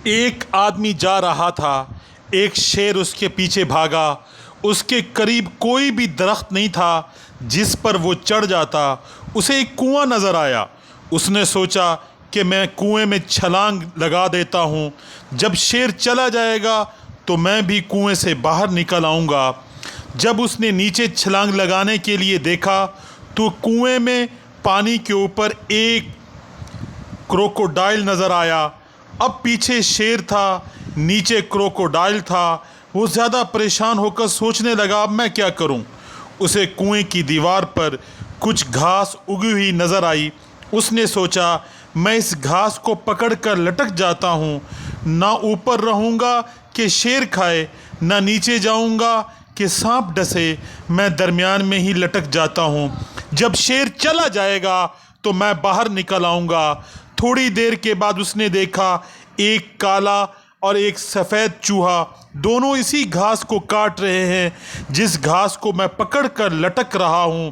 ایک آدمی جا رہا تھا، ایک شیر اس کے پیچھے بھاگا۔ اس کے قریب کوئی بھی درخت نہیں تھا جس پر وہ چڑھ جاتا۔ اسے ایک کنواں نظر آیا۔ اس نے سوچا کہ میں کنویں میں چھلانگ لگا دیتا ہوں، جب شیر چلا جائے گا تو میں بھی کنویں سے باہر نکل آؤں گا۔ جب اس نے نیچے چھلانگ لگانے کے لیے دیکھا تو کنویں میں پانی کے اوپر ایک کروکوڈائل نظر آیا۔ اب پیچھے شیر تھا، نیچے کروکوڈائل تھا۔ وہ زیادہ پریشان ہو کر سوچنے لگا، اب میں کیا کروں؟ اسے کنویں کی دیوار پر کچھ گھاس اگی ہوئی نظر آئی۔ اس نے سوچا، میں اس گھاس کو پکڑ کر لٹک جاتا ہوں، نہ اوپر رہوں گا کہ شیر کھائے، نہ نیچے جاؤں گا کہ سانپ ڈسے، میں درمیان میں ہی لٹک جاتا ہوں۔ جب شیر چلا جائے گا تو میں باہر نکل آؤں گا۔ تھوڑی دیر کے بعد اس نے دیکھا ایک کالا اور ایک سفید چوہا دونوں اسی گھاس کو کاٹ رہے ہیں جس گھاس کو میں پکڑ کر لٹک رہا ہوں۔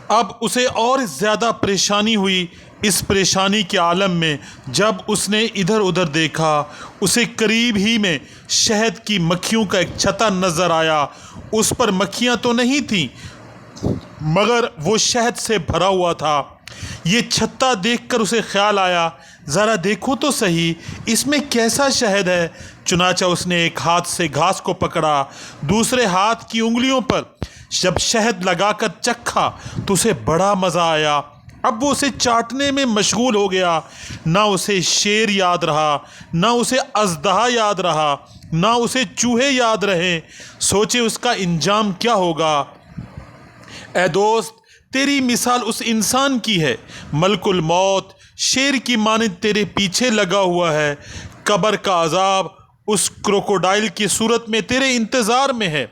اب اسے اور زیادہ پریشانی ہوئی۔ اس پریشانی کے عالم میں جب اس نے ادھر ادھر دیکھا، اسے قریب ہی میں شہد کی مکھیوں کا ایک چھتا نظر آیا۔ اس پر مکھیاں تو نہیں تھیں مگر وہ شہد سے بھرا ہوا تھا۔ یہ چھتا دیکھ کر اسے خیال آیا، ذرا دیکھو تو صحیح اس میں کیسا شہد ہے۔ چنانچہ اس نے ایک ہاتھ سے گھاس کو پکڑا، دوسرے ہاتھ کی انگلیوں پر جب شہد لگا کر چکھا تو اسے بڑا مزہ آیا۔ اب وہ اسے چاٹنے میں مشغول ہو گیا۔ نہ اسے شیر یاد رہا، نہ اسے اژدہا یاد رہا، نہ اسے چوہے یاد رہے۔ سوچے اس کا انجام کیا ہوگا۔ اے دوست، تیری مثال اس انسان کی ہے، ملک الموت شیر کی مانند تیرے پیچھے لگا ہوا ہے۔ قبر کا عذاب اس کروکوڈائل کی صورت میں تیرے انتظار میں ہے۔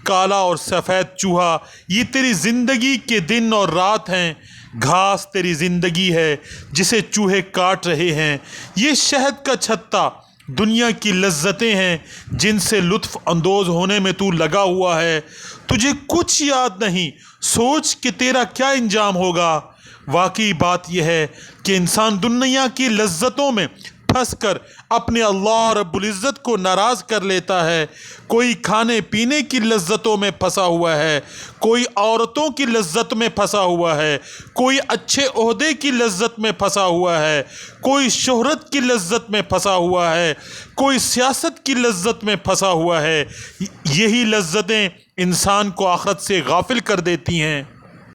کالا اور سفید چوہا یہ تیری زندگی کے دن اور رات ہیں۔ گھاس تیری زندگی ہے جسے چوہے کاٹ رہے ہیں۔ یہ شہد کا چھتا دنیا کی لذتیں ہیں جن سے لطف اندوز ہونے میں تو لگا ہوا ہے۔ تجھے کچھ یاد نہیں، سوچ کہ تیرا کیا انجام ہوگا۔ واقعی بات یہ ہے کہ انسان دنیا کی لذتوں میں پھنس کر اپنے اللہ رب العزت کو ناراض کر لیتا ہے۔ کوئی کھانے پینے کی لذتوں میں پھنسا ہوا ہے، کوئی عورتوں کی لذت میں پھنسا ہوا ہے، کوئی اچھے عہدے کی لذت میں پھنسا ہوا ہے، کوئی شہرت کی لذت میں پھنسا ہوا ہے، کوئی سیاست کی لذت میں پھنسا ہوا ہے۔ یہی لذتیں انسان کو آخرت سے غافل کر دیتی ہیں۔